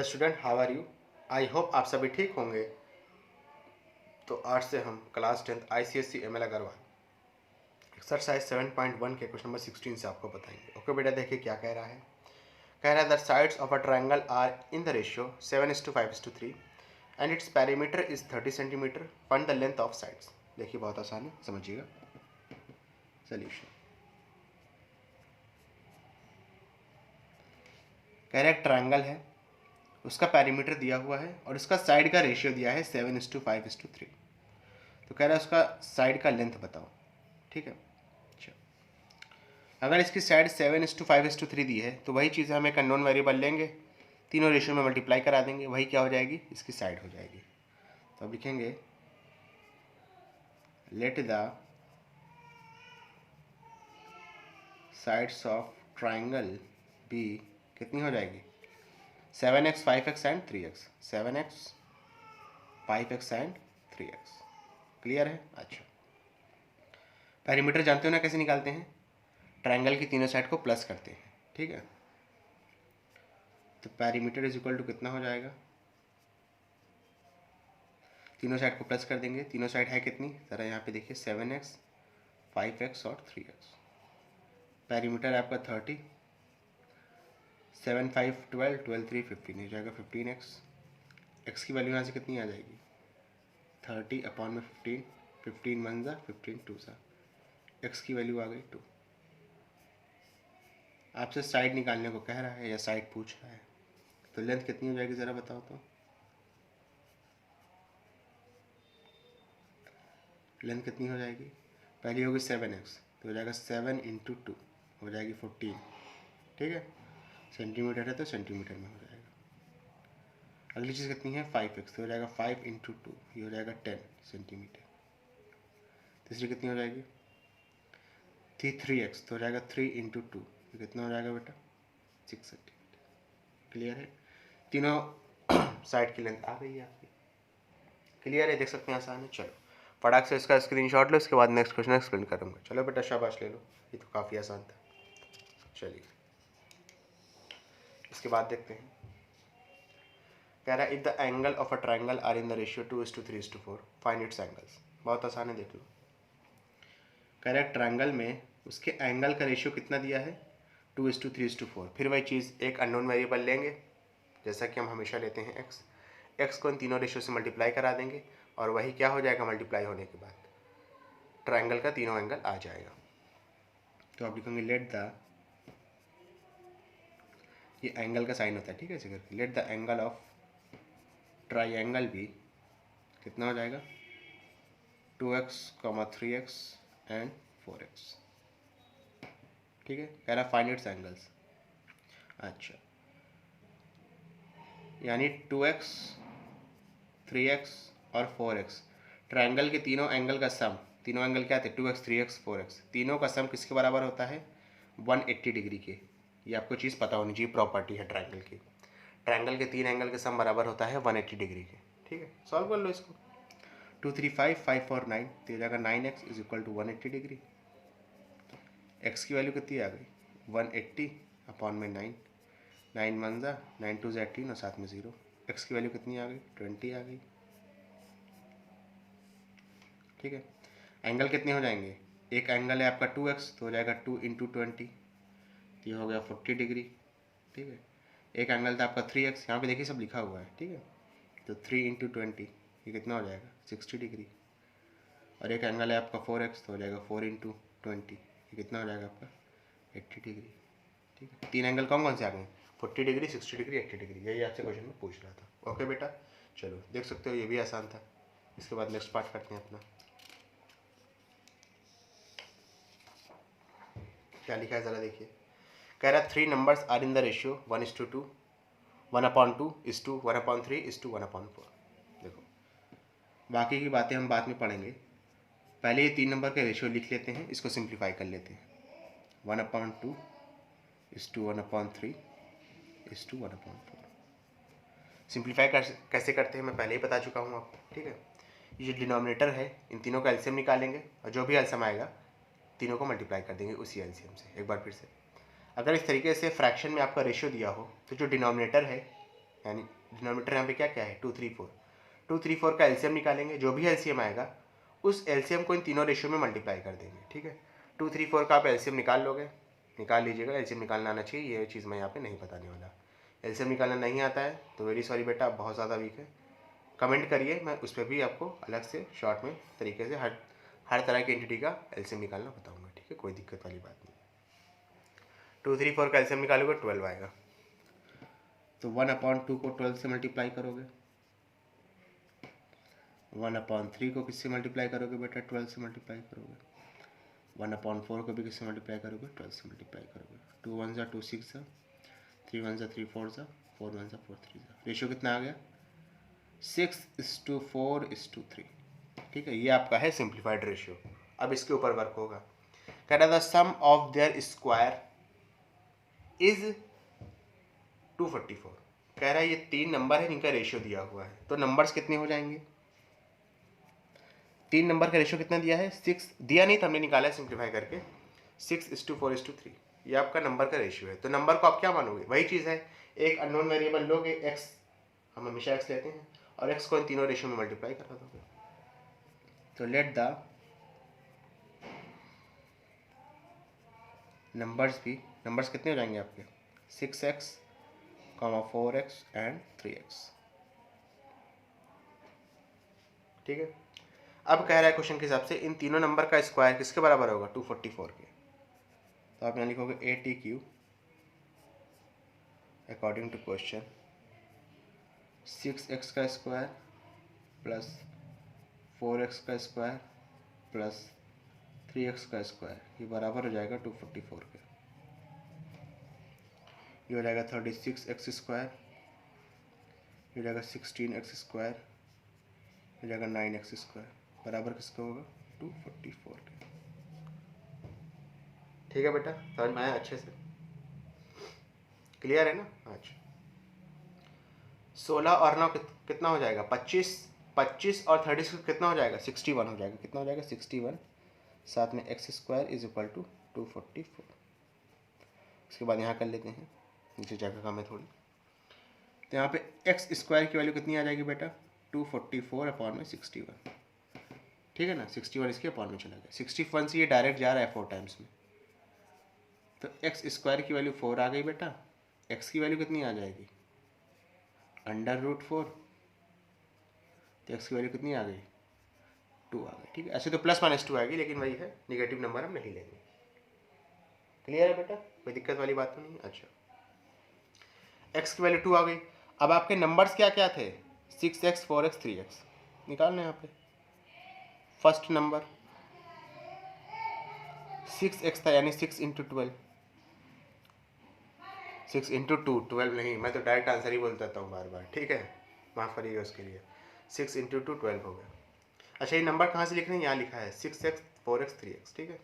Hello student, how are you. I hope आप सभी ठीक होंगे। तो आज से हम class 10th ICSE ML Agarwal exercise 7.1 के क्वेश्चन नंबर 16 से आपको बताएंगे। ओके बेटा, देखिए क्या कह रहा है। कह रहा है the sides of a triangle are in the ratio 7:5:3 and its perimeter is 30 centimetre. Find the length of sides. देखिए बहुत आसान है, समझिएगा। सोल्यूशन कह रहा है ट्रायंगल है, उसका पैरीमीटर दिया हुआ है और उसका साइड का रेशियो दिया है 7:5:3। तो कह रहा है उसका साइड का लेंथ बताओ। ठीक है, अगर इसकी साइड 7:5:3 दी है तो वही चीज़ हम एक अननोन वेरिएबल लेंगे, तीनों रेशियो में मल्टीप्लाई करा देंगे, वही क्या हो जाएगी, इसकी साइड हो जाएगी। तो अब लिखेंगे let the sides of triangle be, कितनी हो जाएगी, 7x 5x and 3x, 7x 5x and 3x। Clear है। अच्छा, पैरीमीटर जानते हो ना कैसे निकालते हैं, ट्रायंगल की तीनों साइड को प्लस करते हैं। ठीक है, तो पैरीमीटर इज इक्वल टू कितना हो जाएगा, तीनों साइड को प्लस कर देंगे। तीनों साइड है कितनी, ज़रा यहाँ पे देखिए, 7x 5x और 3x। पैरीमीटर आपका 30, 7 5 12, 12 3 15 हो जाएगा 15x। x की वैल्यू यहाँ से कितनी आ जाएगी, 30 अपॉन में 15, 15 1 ज़ा 15 2 ज़ा, x की वैल्यू आ गई 2। आपसे साइड निकालने को कह रहा है या साइड पूछ रहा है, तो लेंथ कितनी हो जाएगी ज़रा बताओ तो। लेंथ कितनी हो जाएगी, पहली होगी 7x, तो हो जाएगा 7 × 2 हो जाएगी 14। ठीक है, सेंटीमीटर है तो सेंटीमीटर में हो जाएगा। अगली चीज़ कितनी है, 5x, तो हो जाएगा 5 × 2, ये हो जाएगा 10 सेंटीमीटर। तीसरी कितनी हो जाएगी, थी 3x, तो हो जाएगा 3 × 2, ये कितना हो जाएगा बेटा, 6 सेंटीमीटर। क्लियर है, तीनों साइड की लेंथ आ गई है आपकी। क्लियर है, देख सकते हैं, आसान है। चलो फटाक से इसका स्क्रीनशॉट लो, उसके बाद नेक्स्ट क्वेश्चन एक्सप्लेन करूँगा। चलो बेटा शाबाश ले लो, ये तो काफ़ी आसान था। चलिए इसके बाद देखते हैं। कह रहा है if the angle of a triangle are in the ratio 2:3:4 find its angles. बहुत आसान है, देख लो। कह रहा है ट्रायंगल में उसके एंगल का रेशियो कितना दिया है, 2:3:4। फिर वही चीज़ एक अननोन वेरिएबल लेंगे, जैसा कि हम हमेशा लेते हैं x को इन तीनों रेशियो से मल्टीप्लाई करा देंगे और वही क्या हो जाएगा, मल्टीप्लाई होने के बाद ट्रायंगल का तीनों एंगल आ जाएगा। तो आप लिखेंगे लेट द, ये एंगल का साइन होता है, ठीक है, ऐसे करके let the angle of triangle B, कितना हो जाएगा, 2x, 3x एंड 4x। ठीक है, कह रहा फाइंड इट्स एंगल्स। अच्छा, यानी 2x 3x और 4x, ट्रायंगल के तीनों एंगल का सम, तीनों एंगल क्या थे, 2x 3x 4x, तीनों का सम किसके बराबर होता है, 180 डिग्री के। ये आपको चीज़ पता होनी चाहिए, प्रॉपर्टी है ट्रायंगल की। ट्रायंगल के तीन एंगल के सम बराबर होता है 180 डिग्री के। ठीक है, सॉल्व कर लो इसको। 2 3 5 5 4 9, तो जाएगा 9x is equal to 180 degree. x की वैल्यू कितनी आ गई, 180 अपॉन में 9, 9 1 ज़ा 9 2 ज़ा 18 और साथ में 0। x की वैल्यू कितनी आ गई, 20 आ गई। ठीक है, एंगल कितने हो जाएंगे, एक एंगल है आपका 2x, तो हो जाएगा 2 × 20, ये हो गया 40 डिग्री। ठीक है, एक एंगल था आपका 3x, यहाँ पे देखिए सब लिखा हुआ है। ठीक है, तो 3 × 20 ये कितना हो जाएगा, 60 डिग्री। और एक एंगल है आपका 4x, तो हो जाएगा 4 × 20, ये कितना हो जाएगा आपका 80 डिग्री। ठीक है, तीन एंगल कौन कौन से आ गए, 40 डिग्री, 60 डिग्री, 80 डिग्री। यही आपसे क्वेश्चन में पूछ रहा था। ओके बेटा, चलो देख सकते हो ये भी आसान था। इसके बाद नेक्स्ट पार्ट करते हैं अपना। क्या लिखा है ज़रा देखिए। कह रहा है 3 numbers are in the ratio 1:2, 1/2 is to 1/3 is to 1/4। देखो बाकी की बातें हम बाद में पढ़ेंगे, पहले ये 3 नंबर के रेशियो लिख लेते हैं, इसको सिंप्लीफाई कर लेते हैं। 1/2 is to 1/3 is to 1/4। Simplify कैसे करते हैं मैं पहले ही बता चुका हूँ आपको। ठीक है, ये जो डिनोमिनेटर है, इन तीनों का एलसीएम निकालेंगे और जो भी एलसीएम आएगा तीनों को मल्टीप्लाई कर देंगे उसी एलसीएम से। एक बार फिर से, अगर इस तरीके से फ्रैक्शन में आपका रेशियो दिया हो तो जो डिनोमिनेटर है यानी डिनोमिनेटर यहाँ पे क्या क्या है 2 3 4, 2 3 4 का एलसीएम निकालेंगे, जो भी एलसीएम आएगा उस एलसीएम को इन तीनों रेशियो में मल्टीप्लाई कर देंगे, ठीक है। 2 3 4 का आप एलसीएम निकाल लीजिएगा, एलसीएम निकालना आना चाहिए, ये चीज़ मैं यहाँ पे नहीं बताने वाला। एलसीएम निकालना नहीं आता है तो वेरी सॉरी बेटा, आप बहुत ज़्यादा वीक है, कमेंट करिए, मैं उस पर भी आपको अलग से शॉर्ट में तरीके से हर तरह की एंटिटी का एलसीएम निकालना बताऊँगा, ठीक है, कोई दिक्कत वाली बात नहीं। 2 3 4 का एलसीएम निकालोगे 12 आएगा, तो 1/2 को 12 से मल्टीप्लाई करोगे, 1/3 को किससे मल्टीप्लाई करोगे बेटा 12 से मल्टीप्लाई करोगे, 1/4 को भी किससे मल्टीप्लाई करोगे 12 से मल्टीप्लाई करोगे। 2 1 2 6 3 1 3 4 4 1 4 3 रेशियो कितना आ गया 6:4:3, ठीक है। ये आपका है सिंप्लीफाइड रेशियो। अब इसके ऊपर वर्क होगा, कह रहा था सम ऑफ देयर स्क्वायर इज 244, कह रहा है ये 3 नंबर है जिनका रेशियो दिया हुआ है, तो नंबर्स कितने हो जाएंगे, 3 नंबर का रेशियो कितना दिया है 6, दिया नहीं तो हमने निकाला है सिंप्लीफाई करके 6:4:3, ये आपका नंबर का रेशियो है। तो नंबर को आप क्या मानोगे, वही चीज़ है, एक अननोन वेरिएबल लोगे x, हम हमेशा x लेते हैं, और x को इन तीनों रेशियो में मल्टीप्लाई करा दोगे। तो लेट द नंबर्स कितने हो जाएंगे आपके 6x, 4x एंड 3x, ठीक है। अब कह रहा है क्वेश्चन के हिसाब से इन तीनों नंबर का स्क्वायर किसके बराबर होगा 244 के, तो आप यहाँ लिखोगे ATQ according to question 6x का स्क्वायर प्लस 4x का स्क्वायर प्लस 3x का स्क्वायर, ये बराबर हो जाएगा 244 के। ये हो जाएगा 36x स्क्वायर, ये हो जाएगा 16x स्क्वायर, ये हो जाएगा 9x स्क्वायर, बराबर किसका होगा 244 के, ठीक है बेटा, समझ में आया अच्छे से, क्लियर है ना। अच्छा 16 और 9 कितना हो जाएगा 25 और 36 कितना हो जाएगा 61 हो जाएगा, कितना हो जाएगा 61, साथ में x square is equal to 244। उसके बाद यहाँ कर लेते हैं, नीचे जगह कम है थोड़ी, तो यहाँ पे x स्क्वायर की वैल्यू कितनी आ जाएगी बेटा 244/61, ठीक है ना, 61 इसके अपॉन में चला गया, 61 से ये डायरेक्ट जा रहा है 4 टाइम्स में, तो x स्क्वायर की वैल्यू 4 आ गई बेटा, x की वैल्यू कितनी आ जाएगी √4, तो x की वैल्यू कितनी आ गई 2 आ गई, ठीक है। ऐसे तो +-2 आएगी, लेकिन वही है निगेटिव नंबर हम नहीं लेंगे, क्लियर है बेटा, कोई दिक्कत वाली बात तो नहीं। अच्छा x की वैल्यू 2 आ गई, अब आपके नंबर्स क्या क्या थे 6x 4x 3x, निकालना है यहाँ पे। फर्स्ट नंबर 6x था, यानी 6 × 12, 6 × 2 12 नहीं, मैं तो डायरेक्ट आंसर ही बोल देता हूँ बार बार, ठीक है, माफ़ करिएगा उसके लिए। 6 × 2 12 हो गया। अच्छा ये नंबर कहाँ से लिख रहे हैं, यहाँ लिखा है 6x 4x 3x, ठीक है।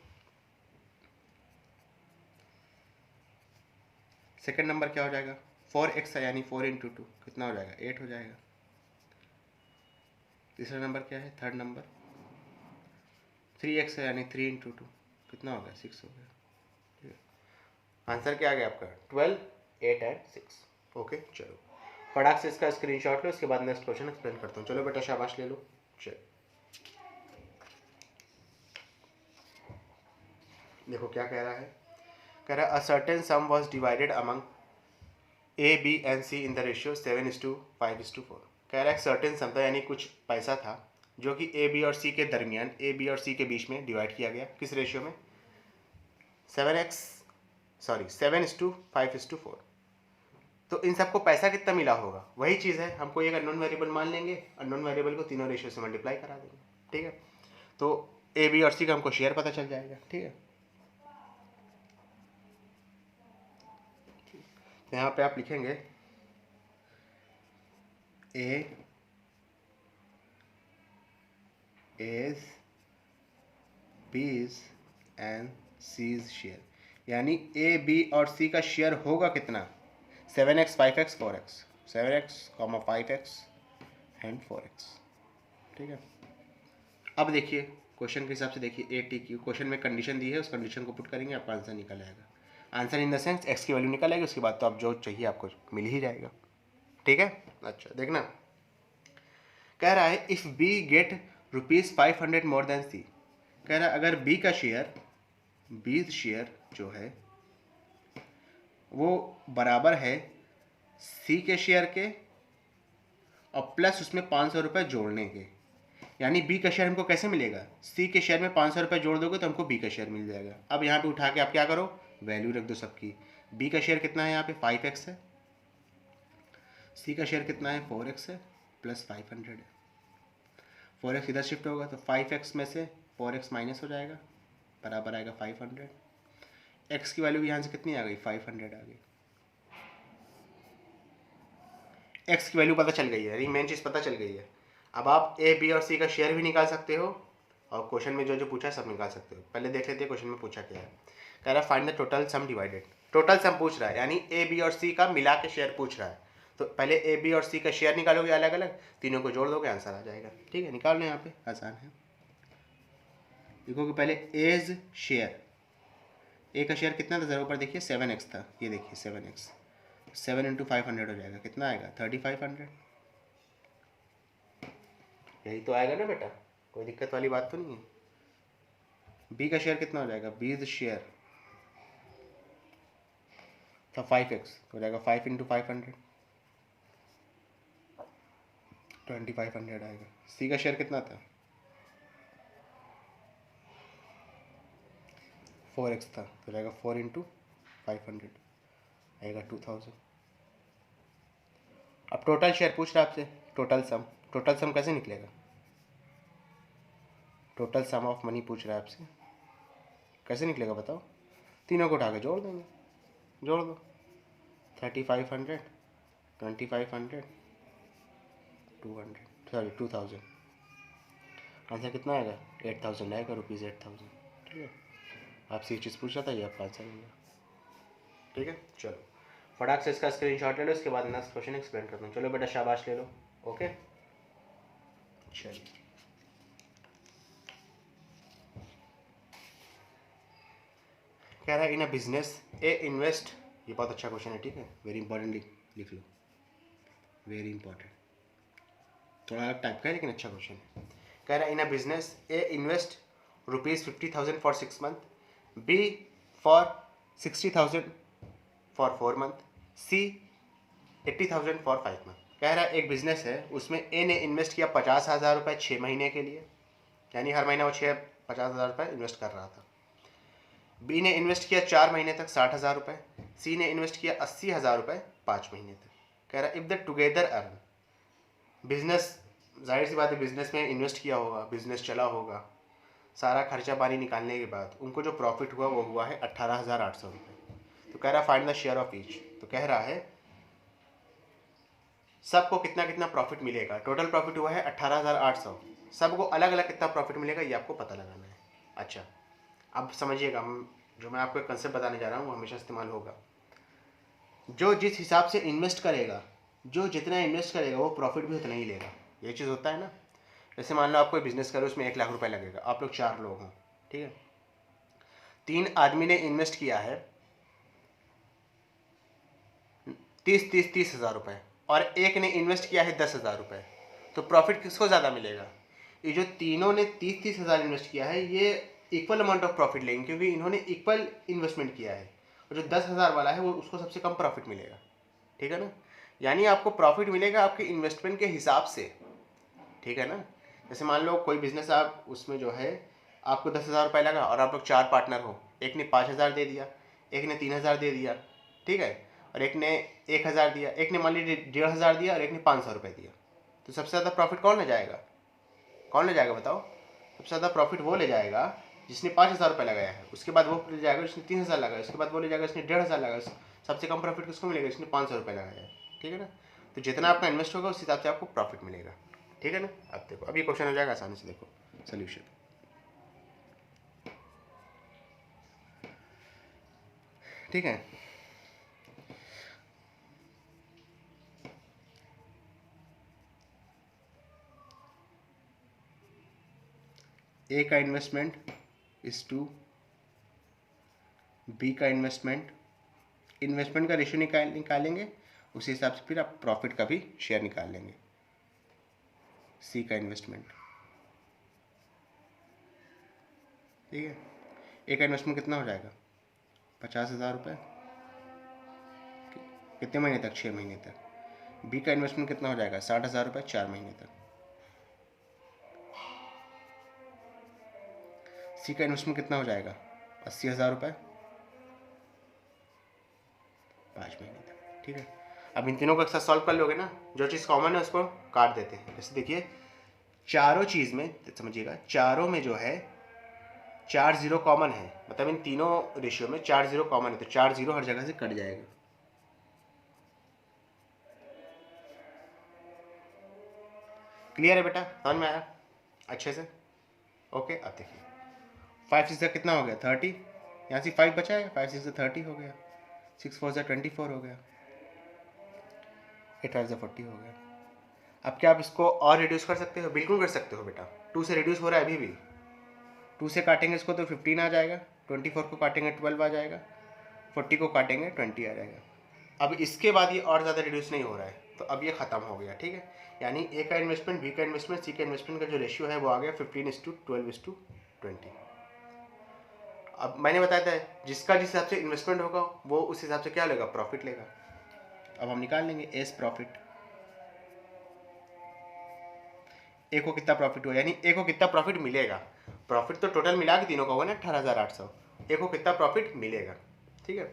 सेकेंड नंबर क्या हो जाएगा 4x है, यानी 4 × 2 कितना हो जाएगा 8 हो जाएगा। तीसरा नंबर क्या है, थर्ड नंबर 3x है, यानी 3 × 2 कितना हो गया 6 हो गया, ठीक है। आंसर क्या आ गया आपका 12, 8 एंड 6, ओके। चलो फटाक से इसका स्क्रीनशॉट लो, उसके बाद नेक्स्ट क्वेश्चन एक्सप्लेन करता हूँ। चलो बेटा शाबाश ले लो। चलो देखो क्या कह रहा है, कह रहा है a certain some was divided among A, B and C in the ratio 7:5:4। कह रहा है सर्टेन सम था, यानी कुछ पैसा था जो कि A, B और C के दरमियान, A, B और C के बीच में डिवाइड किया गया, किस रेशियो में 7:5:4। तो इन सबको पैसा कितना मिला होगा, वही चीज़ है, हमको एक अननोन वेरिएबल मान लेंगे, अननोन वेरिएबल को तीनों रेशियो से मल्टीप्लाई करा देंगे, ठीक है। तो A, B और C का हमको शेयर पता चल जाएगा, ठीक है। यहाँ पे आप लिखेंगे A is B's and C's share, यानी A, B और C का शेयर होगा कितना 7x 5x 4x, 7x 5x and 4x, ठीक है। अब देखिए क्वेश्चन के हिसाब से देखिए ATQ, क्वेश्चन में कंडीशन दी है, उस कंडीशन को पुट करेंगे, आपका आंसर निकल आएगा। Answer in the sense x की वैल्यू निकल आएगी, उसके बाद तो आप जो चाहिए आपको मिल ही जाएगा, ठीक है। अच्छा देखना, कह रहा है if B get ₹500 more than C. कह रहा है अगर बी का शेयर, बी शेयर जो है वो बराबर है सी के शेयर के और प्लस उसमें 500 रुपये जोड़ने के। यानी बी का शेयर हमको कैसे मिलेगा, सी के शेयर में 500 रुपये जोड़ दोगे तो हमको बी का शेयर मिल जाएगा। अब यहाँ पे उठा के आप क्या करो, वैल्यू रख दो सबकी। बी का शेयर कितना है यहाँ पे 5x है, सी का शेयर कितना है 4x है, प्लस 500 है। 4x इधर शिफ्ट होगा तो 5x में से 4x माइनस हो जाएगा, बराबर आएगा 500। x की वैल्यू यहाँ से कितनी आ गई 500 आ गई। x की वैल्यू पता चल गई है, मेन चीज़ पता चल गई है। अब आप ए बी और सी का शेयर भी निकाल सकते हो और क्वेश्चन में जो जो पूछा है सब निकाल सकते हो। पहले देख लेते हैं क्वेश्चन में पूछा क्या है। कह रहा है find the total sum divided. Total sum पूछ रहा है, यानी ए बी और सी का मिला के शेयर पूछ रहा है। तो पहले ए बी और सी का शेयर निकालोगे अलग अलग, तीनों को जोड़ दोगे आंसर आ जाएगा। ठीक है, निकाल लो, यहाँ पे आसान है। देखोगे पहले एज शेयर, ए का शेयर कितना था ज़रा ऊपर देखिए 7x था, ये देखिए 7x, 7 × 500 हो जाएगा, कितना आएगा 3500। यही तो आएगा ना बेटा, कोई दिक्कत वाली बात तो नहीं है। बी का शेयर कितना हो जाएगा, बी शेयर था 5x, हो जाएगा 5 × 500, 2500 आएगा। सी का शेयर कितना था 4x था, तो जाएगा 4 × 500 आएगा 2000। अब टोटल शेयर पूछ रहा है आपसे, टोटल सम। टोटल सम कैसे निकलेगा, टोटल सम ऑफ मनी पूछ रहा है आपसे, कैसे निकलेगा बताओ। तीनों को उठा के जोड़ देंगे, जोड़ दो 3500, 2500, 2000। आंसर कितना आएगा 8000 आएगा, ₹8000। ठीक है, आपसे ये चीज़ पूछ रहा था, ये आपका आंसर मिलेगा। ठीक है, चलो फटाक से इसका स्क्रीनशॉट ले लो, इसके बाद नेक्स्ट क्वेश्चन एक्सप्लेन करता हूँ। चलो बेटा शाबाश ले लो। ओके चलिए, कह रहा है in a business A invest, ये बहुत अच्छा क्वेश्चन है, ठीक है, वेरी इंपॉर्टेंट, लिख लो, वेरी इंपॉर्टेंट, थोड़ा अलग टाइप का है लेकिन अच्छा क्वेश्चन है। कह रहा है in a business A invest ₹50,000 for 6 month, B for 60,000 for 4 month, C 80,000 for 5 month. कह रहा है एक बिजनेस है, उसमें ए ने इन्वेस्ट किया 50,000 रुपये 6 महीने के लिए, यानी हर महीने वो 50,000 रुपये इन्वेस्ट कर रहा था। बी ने इन्वेस्ट किया 4 महीने तक 60,000 रुपये, सी ने इन्वेस्ट किया 80,000 रुपये 5 महीने तक। कह रहा है if the together earn, business, जाहिर सी बात है बिजनेस में इन्वेस्ट किया होगा, बिजनेस चला होगा, सारा खर्चा पानी निकालने के बाद उनको जो प्रॉफिट हुआ वो हुआ है 18,800 रुपये। तो कह रहा है find the share of each. तो कह रहा है सबको कितना कितना प्रॉफिट मिलेगा। टोटल प्रॉफिट हुआ है 18,800, सबको अलग अलग कितना प्रॉफिट मिलेगा ये आपको पता लगाना है। अच्छा, अब समझिएगा, जो मैं आपको कंसेप्ट बताने जा रहा हूँ वो हमेशा इस्तेमाल होगा। जो जिस हिसाब से इन्वेस्ट करेगा, जो जितना इन्वेस्ट करेगा वो प्रॉफिट भी उतना ही लेगा। ये चीज़ होता है ना। जैसे मान लो आप कोई बिजनेस करो, उसमें 1 लाख रुपए लगेगा, आप लोग 4 लोग हों, ठीक है, 3 आदमी ने इन्वेस्ट किया है 30 हज़ार रुपये और एक ने इन्वेस्ट किया है 10,000 रुपये, तो प्रॉफिट किसको ज़्यादा मिलेगा। ये जो तीनों ने 30 हज़ार इन्वेस्ट किया है ये इक्वल अमाउंट ऑफ प्रॉफिट लेंगे, क्योंकि इन्होंने इक्वल इन्वेस्टमेंट किया है, और जो 10,000 वाला है वो उसको सबसे कम प्रॉफिट मिलेगा। ठीक है ना, यानी आपको प्रॉफिट मिलेगा आपके इन्वेस्टमेंट के हिसाब से। ठीक है ना, जैसे मान लो कोई बिजनेस, आप उसमें जो है आपको 10,000 रुपये लगा और आप लोग 4 पार्टनर हो, एक ने 5,000 दे दिया, एक ने 3,000 दे दिया, ठीक है, और एक ने 1,000 दिया, एक ने मान लीजिए 1,500 दिया और एक ने 500 रुपये दिया। तो सबसे ज़्यादा प्रॉफिट कौन ले जाएगा, कौन ले जाएगा बताओ। सबसे ज़्यादा प्रॉफिट वो ले जाएगा जिसने 5,000 रुपये लगाया है, उसके बाद वो ले जाएगा जिसने 3,000 लगाया, उसके बाद वो ले जाएगा जिसने 1,500 लगाया, सबसे कम प्रॉफिट किसको मिलेगा जिसने 500 रुपये लगाया है। ठीक है ना, तो जितना आपका इन्वेस्ट होगा उस हिसाब से आपको प्रॉफिट मिलेगा। ठीक है ना, अब देखो, अब ये क्वेश्चन हो जाएगा आसानी से, देखो सोल्यूशन। ठीक है, ए का इन्वेस्टमेंट इज टू बी का इन्वेस्टमेंट, इन्वेस्टमेंट का रेशियो निकालेंगे उसी हिसाब से फिर आप प्रॉफिट का भी शेयर निकाल लेंगे। सी का इन्वेस्टमेंट, ठीक है। ए का इन्वेस्टमेंट कितना हो जाएगा? 50,000 रुपये। कितने महीने तक? 6 महीने तक। बी का इन्वेस्टमेंट कितना हो जाएगा? 60,000 रुपये 4 महीने तक। सी का इन्वेस्टमेंट कितना हो जाएगा? 80,000 रुपये 5 महीने तक, ठीक है। अब इन तीनों को एक साथ सॉल्व कर लोगे ना, जो चीज़ कॉमन है उसको काट देते हैं। जैसे देखिए चारों चीज़ में, समझिएगा, चारों में जो है 4 0 कॉमन है, मतलब इन तीनों रेशियो में 4 0 कॉमन है, तो 4 0 हर जगह से कट जाएगा। क्लियर है बेटा? समझ में आया अच्छे से? ओके। अब देखिए 5 6 का कितना हो गया? 30। यहाँ से 5 बचा है, 5 6 से 30 हो गया, 6 4 से 24 हो गया, 8 8 से 40 हो गया। अब क्या आप इसको और रिड्यूस कर सकते हो? बिल्कुल कर सकते हो बेटा। 2 से रिड्यूस हो रहा है अभी भी। 2 से काटेंगे इसको तो 15 आ जाएगा, 24 को काटेंगे 12 आ जाएगा, 40 को काटेंगे 20 आ जाएगा। अब इसके बाद ये और ज़्यादा रिड्यूस नहीं हो रहा है, तो अब ये ख़त्म हो गया, ठीक है। यानी ए का इन्वेस्टमेंट, बी का इन्वेस्टमेंट, सी का इन्वेस्टमेंट का जो रेशियो है वो आ गया 15:12:20। अब मैंने बताया था जिसका जिस हिसाब से इन्वेस्टमेंट होगा वो उस हिसाब से क्या लेगा? प्रॉफिट लेगा। अब हम निकाल लेंगे एस प्रॉफिट। ए को कितना प्रॉफिट हुआ, यानी ए को कितना प्रॉफिट मिलेगा? प्रॉफिट तो टोटल मिला के तीनों का होगा ना 18,800। ए को कितना प्रॉफिट मिलेगा, ठीक है।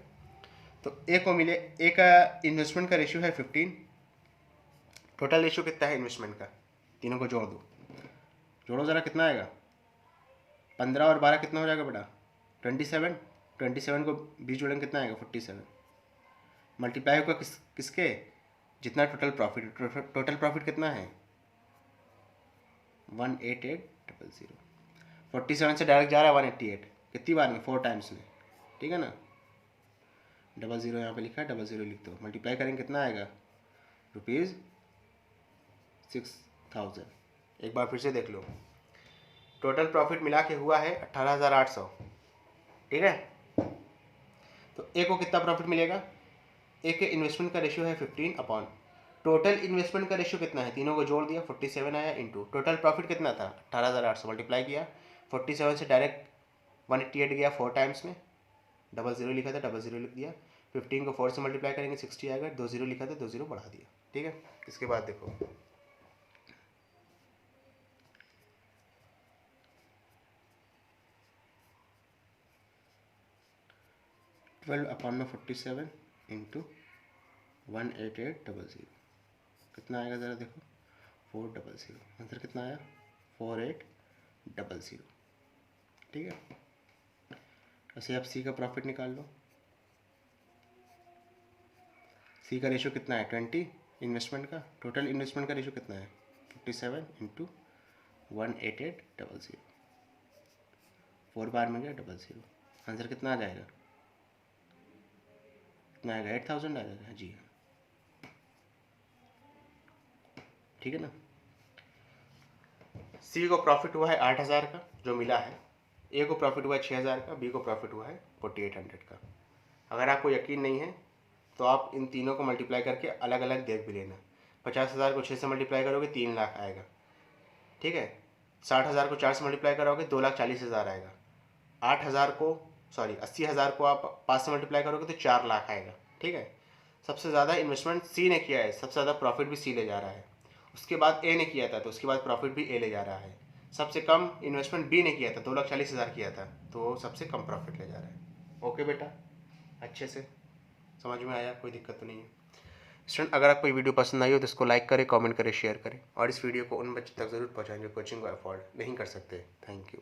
तो ए को मिले, ए का इन्वेस्टमेंट का रेशियो है 15, टोटल रेशियो कितना है इन्वेस्टमेंट का? तीनों को जोड़ दो, जोड़ो ज़रा कितना आएगा? 15 और 12 कितना हो जाएगा बेटा? 27। 27 को 20 जोड़ेंगे कितना आएगा? 47। मल्टीप्लाई होगा किसके? जितना टोटल प्रॉफिट। टोटल प्रॉफिट कितना है? 188,000। 47 से डायरेक्ट जा रहा है 188। कितनी बार में? 4 टाइम्स में, ठीक है ना। 00 यहाँ पे लिखा है, 00 लिख दो। मल्टीप्लाई करेंगे कितना आएगा? ₹6,000। एक बार फिर से देख लो, टोटल प्रॉफिट मिला के हुआ है 18,800, ठीक है। तो ए को कितना प्रॉफिट मिलेगा? ए के इन्वेस्टमेंट का रेशियो है 15 अपॉन टोटल इन्वेस्टमेंट का रेशियो कितना है? तीनों को जोड़ दिया, 47 आया, इंटू टोटल प्रॉफिट कितना था? 18,800, मल्टीप्लाई किया 47 से डायरेक्ट 188 गया 4 टाइम्स में, 00 लिखा था 00 लिख दिया, 15 को 4 से मल्टीप्लाई करेंगे 60 आएगा, 20 लिखा था 20 बढ़ा दिया, ठीक है। इसके बाद देखो 12 अपॉन में 47 इंटू 188,000 कितना आएगा ज़रा देखो? 400। आंसर कितना आया? 4800, ठीक है। ऐसे आप सी का प्रॉफिट निकाल लो। सी का रेशियो कितना है? 20 इन्वेस्टमेंट का। टोटल इन्वेस्टमेंट का रेशियो कितना है? 57 इंटू 188,000, 4 बार में गया 00। आंसर कितना आ जाएगा? कितना आएगा? 8,000 आ जाएगा, जी हाँ, ठीक है ना। सी को प्रॉफिट हुआ है 8,000 का जो मिला है, ए को प्रॉफिट हुआ है 6,000 का, बी को प्रॉफिट हुआ है 4,800 का। अगर आपको यकीन नहीं है तो आप इन तीनों को मल्टीप्लाई करके अलग अलग देख भी लेना। 50,000 को 6 से मल्टीप्लाई करोगे 3 लाख आएगा, ठीक है। 60,000 को 4 से मल्टीप्लाई करोगे 2,40,000 आएगा। 80,000 को आप 5 से मल्टीप्लाई करोगे तो 4 लाख आएगा, ठीक है। सबसे ज़्यादा इन्वेस्टमेंट सी ने किया है, सबसे ज़्यादा प्रॉफिट भी सी ले जा रहा है। उसके बाद ए ने किया था तो उसके बाद प्रॉफिट भी ए ले जा रहा है। सबसे कम इन्वेस्टमेंट बी ने किया था, 2,40,000 किया था, तो वो सबसे कम प्रॉफिट ले जा रहा है। ओके बेटा, अच्छे से समझ में आया? कोई दिक्कत तो नहीं है स्टूडेंट। अगर आपको ये वीडियो पसंद आई हो तो इसको लाइक करें, कमेंट करें, शेयर करें, और इस वीडियो को उन बच्चों तक ज़रूर पहुँचाएं जो कोचिंग को अफोर्ड नहीं कर सकते। Thank you.